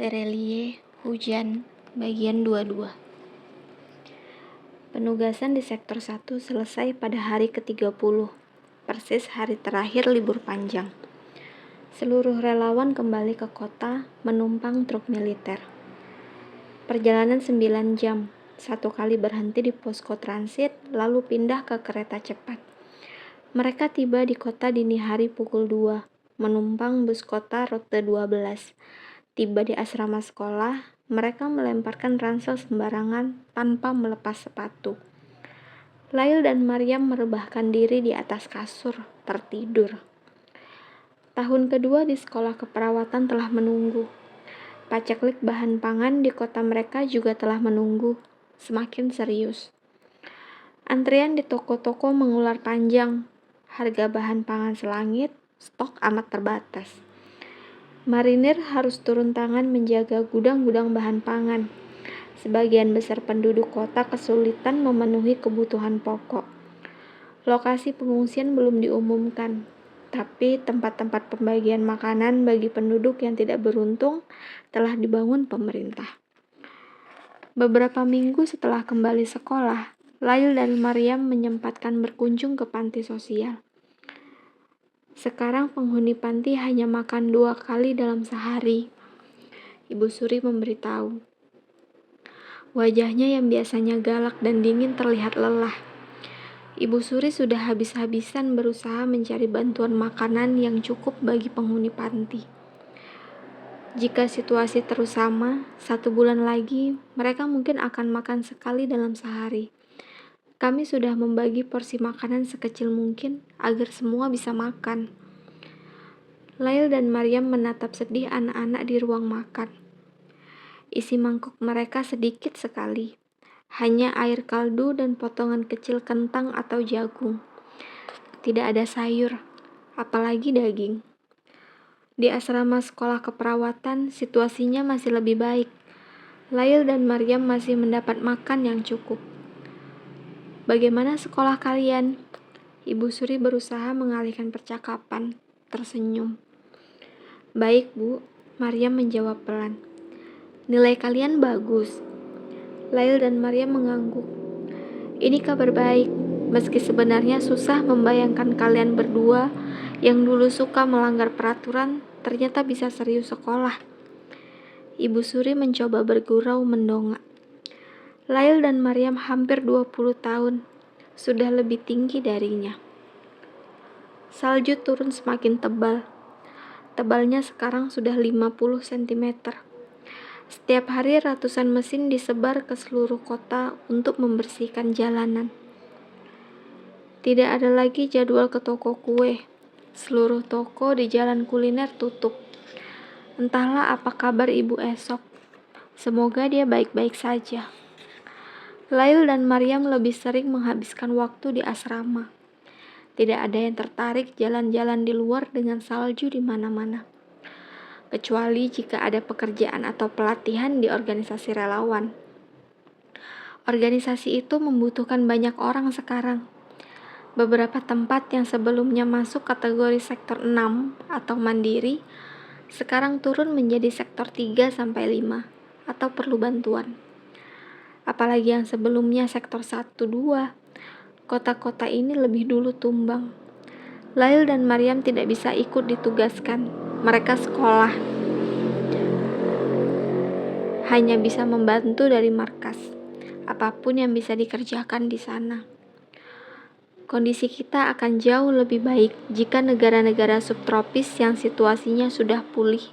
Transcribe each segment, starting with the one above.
Terelie, Hujan, bagian 22. Penugasan di sektor 1 selesai pada hari ke-30, persis hari terakhir libur panjang. Seluruh relawan kembali ke kota menumpang truk militer. Perjalanan 9 jam, satu kali berhenti di posko transit, lalu pindah ke kereta cepat. Mereka tiba di kota dini hari pukul 2, menumpang bus kota rute 12. Tiba di asrama sekolah, mereka melemparkan ransel sembarangan tanpa melepas sepatu. Lail dan Maryam merebahkan diri di atas kasur, tertidur. Tahun kedua di sekolah keperawatan telah menunggu. Paceklik bahan pangan di kota mereka juga telah menunggu, semakin serius. Antrian di toko-toko mengular panjang, harga bahan pangan selangit, stok amat terbatas. Marinir harus turun tangan menjaga gudang-gudang bahan pangan. Sebagian besar penduduk kota kesulitan memenuhi kebutuhan pokok. Lokasi pengungsian belum diumumkan, tapi tempat-tempat pembagian makanan bagi penduduk yang tidak beruntung telah dibangun pemerintah. Beberapa minggu setelah kembali sekolah, Lail dan Maryam menyempatkan berkunjung ke panti sosial. Sekarang penghuni panti hanya makan 2 kali dalam sehari. Ibu Suri memberitahu. Wajahnya yang biasanya galak dan dingin terlihat lelah. Ibu Suri sudah habis-habisan berusaha mencari bantuan makanan yang cukup bagi penghuni panti. Jika situasi terus sama, 1 bulan lagi mereka mungkin akan makan sekali dalam sehari. Kami sudah membagi porsi makanan sekecil mungkin agar semua bisa makan. Lail dan Maryam menatap sedih anak-anak di ruang makan. Isi mangkuk mereka sedikit sekali, hanya air kaldu dan potongan kecil kentang atau jagung. Tidak ada sayur, apalagi daging. Di asrama sekolah keperawatan, situasinya masih lebih baik. Lail dan Maryam masih mendapat makan yang cukup. Bagaimana sekolah kalian? Ibu Suri berusaha mengalihkan percakapan, tersenyum. Baik, Bu, Maryam menjawab pelan. Nilai kalian bagus. Lail dan Maryam mengangguk. Ini kabar baik, meski sebenarnya susah membayangkan kalian berdua yang dulu suka melanggar peraturan ternyata bisa serius sekolah. Ibu Suri mencoba bergurau mendongak. Lail dan Maryam hampir 20 tahun, sudah lebih tinggi darinya. Salju turun semakin tebal. Tebalnya sekarang sudah 50 cm. Setiap hari ratusan mesin disebar ke seluruh kota untuk membersihkan jalanan. Tidak ada lagi jadwal ke toko kue. Seluruh toko di jalan kuliner tutup. Entahlah apa kabar ibu esok. Semoga dia baik-baik saja. Lail dan Maryam lebih sering menghabiskan waktu di asrama. Tidak ada yang tertarik jalan-jalan di luar dengan salju di mana-mana. Kecuali jika ada pekerjaan atau pelatihan di organisasi relawan. Organisasi itu membutuhkan banyak orang sekarang. Beberapa tempat yang sebelumnya masuk kategori sektor 6 atau mandiri, sekarang turun menjadi sektor 3-5 atau perlu bantuan. Apalagi yang sebelumnya sektor 1-2, kota-kota ini lebih dulu tumbang. Lail dan Maryam tidak bisa ikut ditugaskan. Mereka sekolah. Hanya bisa membantu dari markas. Apapun yang bisa dikerjakan di sana. Kondisi kita akan jauh lebih baik jika negara-negara subtropis yang situasinya sudah pulih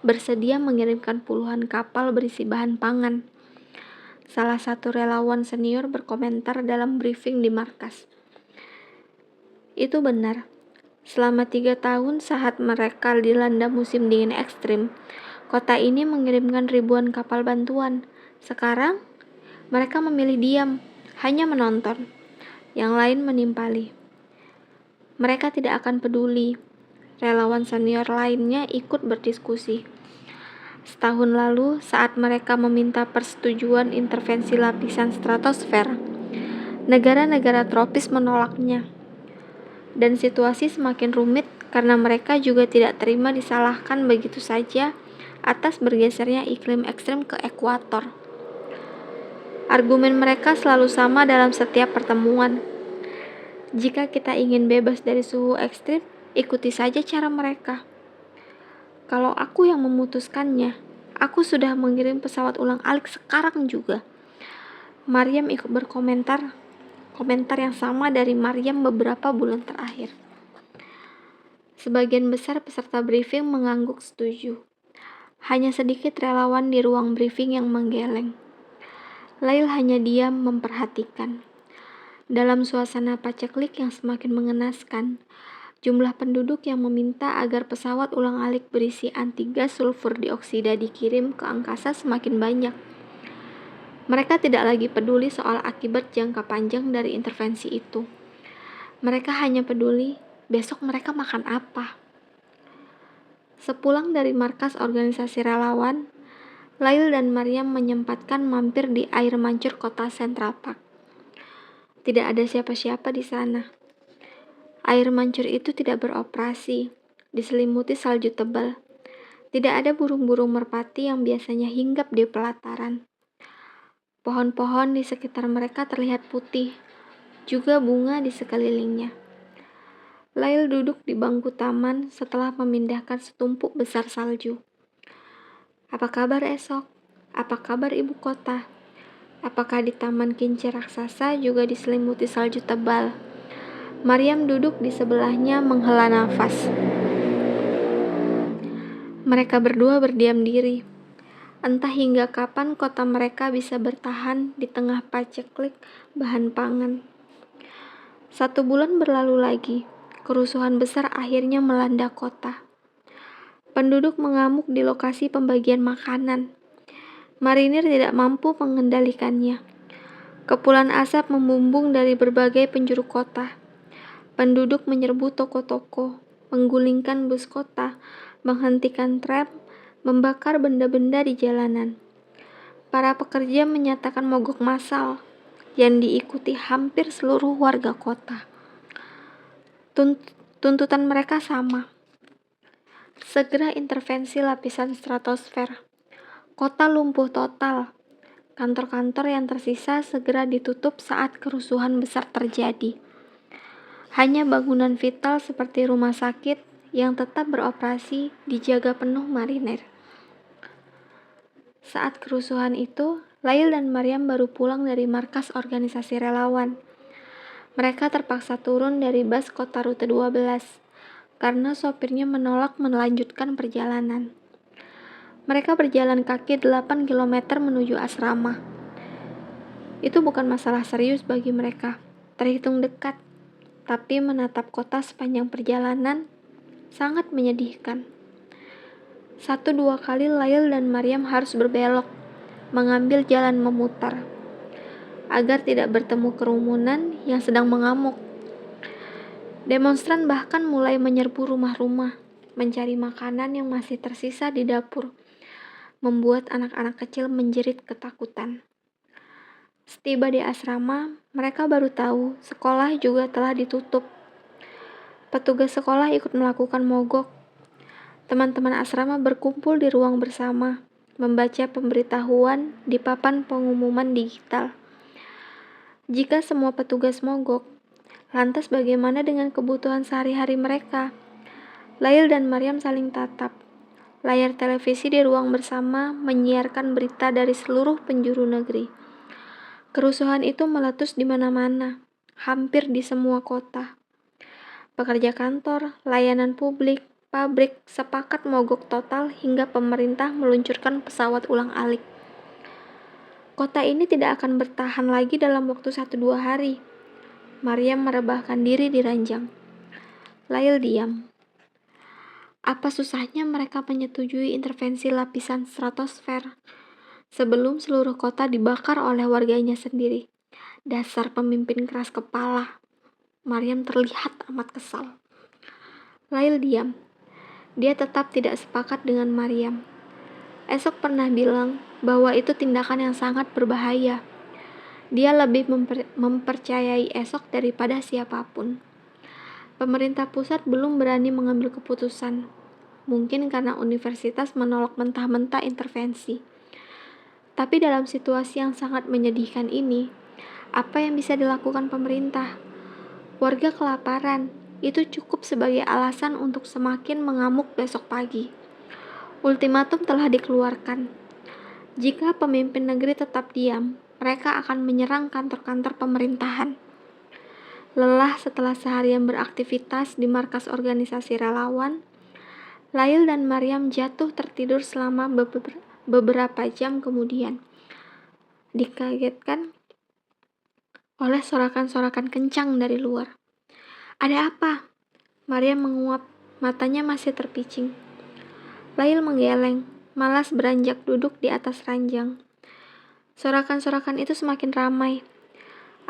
bersedia mengirimkan puluhan kapal berisi bahan pangan. Salah satu relawan senior berkomentar dalam briefing di markas. Itu benar. Selama 3 tahun saat mereka dilanda musim dingin ekstrim, kota ini mengirimkan ribuan kapal bantuan. Sekarang, mereka memilih diam, hanya menonton. Yang lain menimpali. Mereka tidak akan peduli. Relawan senior lainnya ikut berdiskusi. Setahun lalu, saat mereka meminta persetujuan intervensi lapisan stratosfer, negara-negara tropis menolaknya. Dan situasi semakin rumit karena mereka juga tidak terima disalahkan begitu saja atas bergesernya iklim ekstrim ke ekuator. Argumen mereka selalu sama dalam setiap pertemuan. Jika kita ingin bebas dari suhu ekstrim, ikuti saja cara mereka. Kalau aku yang memutuskannya, aku sudah mengirim pesawat ulang-alik sekarang juga. Maryam ikut berkomentar. Komentar yang sama dari Maryam beberapa bulan terakhir. Sebagian besar peserta briefing mengangguk setuju. Hanya sedikit relawan di ruang briefing yang menggeleng. Lail hanya diam memperhatikan. Dalam suasana paceklik yang semakin mengenaskan, jumlah penduduk yang meminta agar pesawat ulang-alik berisi anti-gas sulfur dioksida dikirim ke angkasa semakin banyak. Mereka tidak lagi peduli soal akibat jangka panjang dari intervensi itu. Mereka hanya peduli besok mereka makan apa. Sepulang dari markas organisasi relawan, Lail dan Maryam menyempatkan mampir di air mancur kota Central Park. Tidak ada siapa-siapa di sana. Air mancur itu tidak beroperasi, diselimuti salju tebal. Tidak ada burung-burung merpati yang biasanya hinggap di pelataran. Pohon-pohon di sekitar mereka terlihat putih, juga bunga di sekelilingnya. Lail duduk di bangku taman setelah memindahkan setumpuk besar salju. Apa kabar esok? Apa kabar ibu kota? Apakah di taman kincir raksasa juga diselimuti salju tebal? Maryam duduk di sebelahnya menghela nafas. Mereka berdua berdiam diri. Entah hingga kapan kota mereka bisa bertahan di tengah paceklik bahan pangan. 1 bulan berlalu lagi. Kerusuhan besar akhirnya melanda kota. Penduduk mengamuk di lokasi pembagian makanan. Marinir tidak mampu mengendalikannya. Kepulan asap membumbung dari berbagai penjuru kota. Penduduk menyerbu toko-toko, menggulingkan bus kota, menghentikan tram, membakar benda-benda di jalanan. Para pekerja menyatakan mogok massal yang diikuti hampir seluruh warga kota. Tuntutan mereka sama. Segera intervensi lapisan stratosfer. Kota lumpuh total. Kantor-kantor yang tersisa segera ditutup saat kerusuhan besar terjadi. Hanya bangunan vital seperti rumah sakit yang tetap beroperasi dijaga penuh marinir. Saat kerusuhan itu, Lail dan Maryam baru pulang dari markas organisasi relawan. Mereka terpaksa turun dari bus kota rute 12 karena sopirnya menolak melanjutkan perjalanan. Mereka berjalan kaki 8 km menuju asrama. Itu bukan masalah serius bagi mereka, terhitung dekat, tapi menatap kota sepanjang perjalanan sangat menyedihkan. 1-2 kali Lail dan Maryam harus berbelok, mengambil jalan memutar, agar tidak bertemu kerumunan yang sedang mengamuk. Demonstran bahkan mulai menyerbu rumah-rumah, mencari makanan yang masih tersisa di dapur, membuat anak-anak kecil menjerit ketakutan. Setiba di asrama, mereka baru tahu sekolah juga telah ditutup. Petugas sekolah ikut melakukan mogok. Teman-teman asrama berkumpul di ruang bersama, membaca pemberitahuan di papan pengumuman digital. Jika semua petugas mogok, lantas bagaimana dengan kebutuhan sehari-hari mereka? Lail dan Maryam saling tatap. Layar televisi di ruang bersama menyiarkan berita dari seluruh penjuru negeri. Kerusuhan itu meletus di mana-mana, hampir di semua kota. Pekerja kantor, layanan publik, pabrik sepakat mogok total hingga pemerintah meluncurkan pesawat ulang-alik. Kota ini tidak akan bertahan lagi dalam waktu 1-2 hari. Maryam merebahkan diri di ranjang. Lail diam. Apa susahnya mereka menyetujui intervensi lapisan stratosfer sebelum seluruh kota dibakar oleh warganya sendiri? Dasar pemimpin keras kepala. Maryam terlihat amat kesal. Lail diam. Dia tetap tidak sepakat dengan Maryam. Esok pernah bilang bahwa itu tindakan yang sangat berbahaya. Dia lebih mempercayai Esok daripada siapapun. Pemerintah pusat belum berani mengambil keputusan. mungkin karena universitas menolak mentah-mentah intervensi. Tapi dalam situasi yang sangat menyedihkan ini, apa yang bisa dilakukan pemerintah? Warga kelaparan, itu cukup sebagai alasan untuk semakin mengamuk besok pagi. Ultimatum telah dikeluarkan. Jika pemimpin negeri tetap diam, mereka akan menyerang kantor-kantor pemerintahan. Lelah setelah seharian beraktivitas di markas organisasi relawan, Lail dan Maryam jatuh tertidur selama beberapa jam kemudian. Dikagetkan oleh sorakan-sorakan kencang dari luar. "Ada apa?" Maryam menguap, matanya masih terpicing. Lail menggeleng, malas beranjak duduk di atas ranjang. Sorakan-sorakan itu semakin ramai.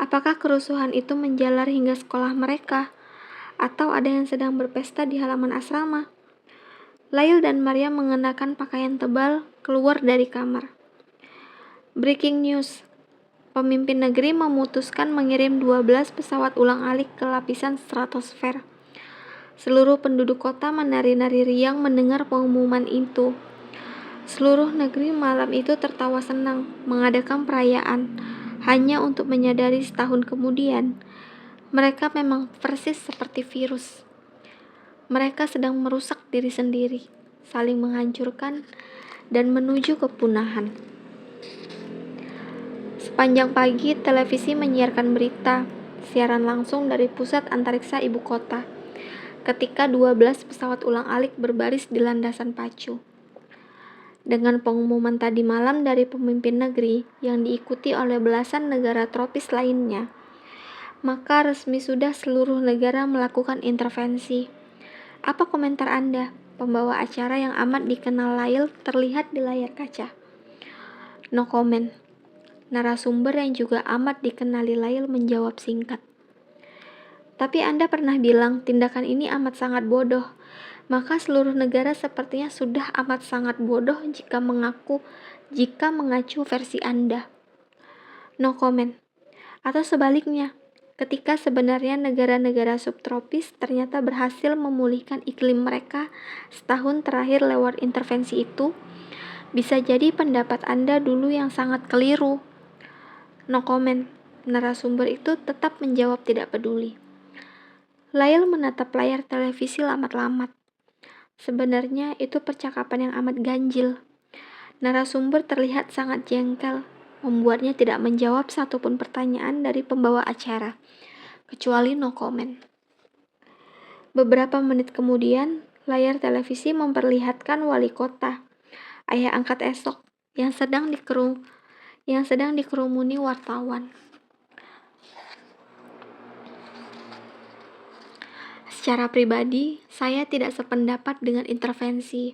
Apakah kerusuhan itu menjalar hingga sekolah mereka? Atau ada yang sedang berpesta di halaman asrama? Lail dan Maryam mengenakan pakaian tebal keluar dari kamar. Breaking news. Pemimpin negeri memutuskan mengirim 12 pesawat ulang-alik ke lapisan stratosfer. Seluruh penduduk kota menari-nari riang mendengar pengumuman itu. Seluruh negeri malam itu tertawa senang, mengadakan perayaan, hanya untuk menyadari setahun kemudian, mereka memang persis seperti virus. Mereka sedang merusak diri sendiri, saling menghancurkan, dan menuju kepunahan. Sepanjang pagi, televisi menyiarkan berita, siaran langsung dari pusat antariksa ibu kota, ketika 12 pesawat ulang-alik berbaris di landasan pacu. Dengan pengumuman tadi malam dari pemimpin negeri yang diikuti oleh belasan negara tropis lainnya, maka resmi sudah seluruh negara melakukan intervensi. Apa komentar Anda? Pembawa acara yang amat dikenal Lail terlihat di layar kaca. No comment. Narasumber yang juga amat dikenali Lail menjawab singkat. Tapi Anda pernah bilang tindakan ini amat sangat bodoh. Maka seluruh negara sepertinya sudah amat sangat bodoh jika mengacu versi Anda. No comment. Atau sebaliknya, ketika sebenarnya negara-negara subtropis ternyata berhasil memulihkan iklim mereka setahun terakhir lewat intervensi itu, bisa jadi pendapat Anda dulu yang sangat keliru. No comment. Narasumber itu tetap menjawab tidak peduli. Lail menatap layar televisi lamat-lamat. Sebenarnya itu percakapan yang amat ganjil. Narasumber terlihat sangat jengkel, membuatnya tidak menjawab satupun pertanyaan dari pembawa acara, kecuali no comment. Beberapa menit kemudian, layar televisi memperlihatkan wali kota, ayah angkat esok, yang sedang dikerumuni wartawan. Secara pribadi, saya tidak sependapat dengan intervensi.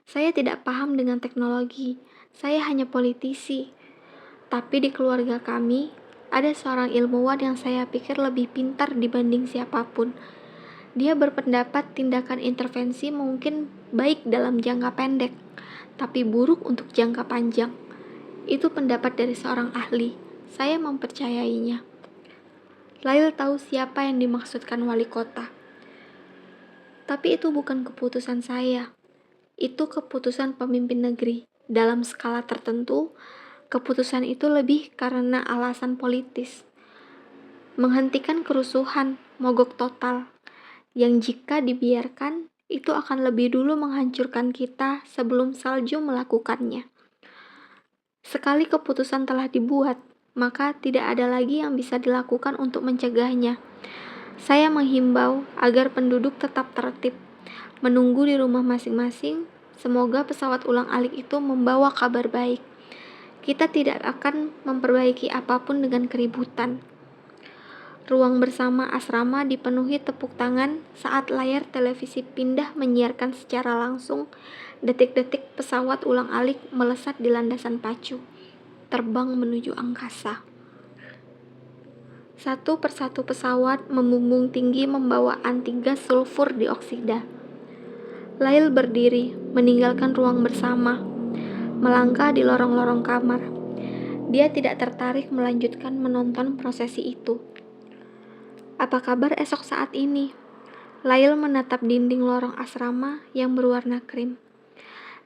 Saya tidak paham dengan teknologi. Saya hanya politisi. Tapi di keluarga kami, ada seorang ilmuwan yang saya pikir lebih pintar dibanding siapapun. Dia berpendapat tindakan intervensi mungkin baik dalam jangka pendek, tapi buruk untuk jangka panjang. Itu pendapat dari seorang ahli. Saya mempercayainya. Lail tahu siapa yang dimaksudkan wali kota. Tapi itu bukan keputusan saya. Itu keputusan pemimpin negeri. Dalam skala tertentu, keputusan itu lebih karena alasan politis. Menghentikan kerusuhan, mogok total, yang jika dibiarkan, itu akan lebih dulu menghancurkan kita sebelum salju melakukannya. Sekali keputusan telah dibuat, maka tidak ada lagi yang bisa dilakukan untuk mencegahnya. Saya menghimbau agar penduduk tetap tertib, menunggu di rumah masing-masing. Semoga pesawat ulang-alik itu membawa kabar baik. Kita tidak akan memperbaiki apapun dengan keributan. Ruang bersama asrama dipenuhi tepuk tangan saat layar televisi pindah menyiarkan secara langsung detik-detik pesawat ulang-alik melesat di landasan pacu, terbang menuju angkasa. Satu persatu pesawat membumbung tinggi membawa antigas sulfur dioksida. Lail berdiri, meninggalkan ruang bersama, melangkah di lorong-lorong kamar. Dia tidak tertarik melanjutkan menonton prosesi itu. Apa kabar esok saat ini? Lail menatap dinding lorong asrama yang berwarna krim.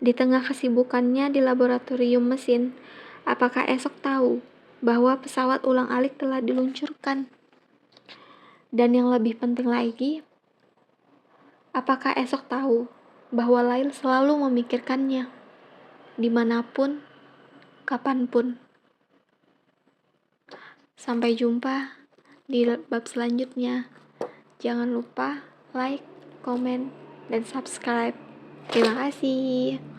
Di tengah kesibukannya di laboratorium mesin, apakah esok tahu bahwa pesawat ulang-alik telah diluncurkan? Dan yang lebih penting lagi, apakah esok tahu bahwa Lail selalu memikirkannya, dimanapun, kapanpun. Sampai jumpa di bab selanjutnya. Jangan lupa like, komen, dan subscribe. Terima kasih.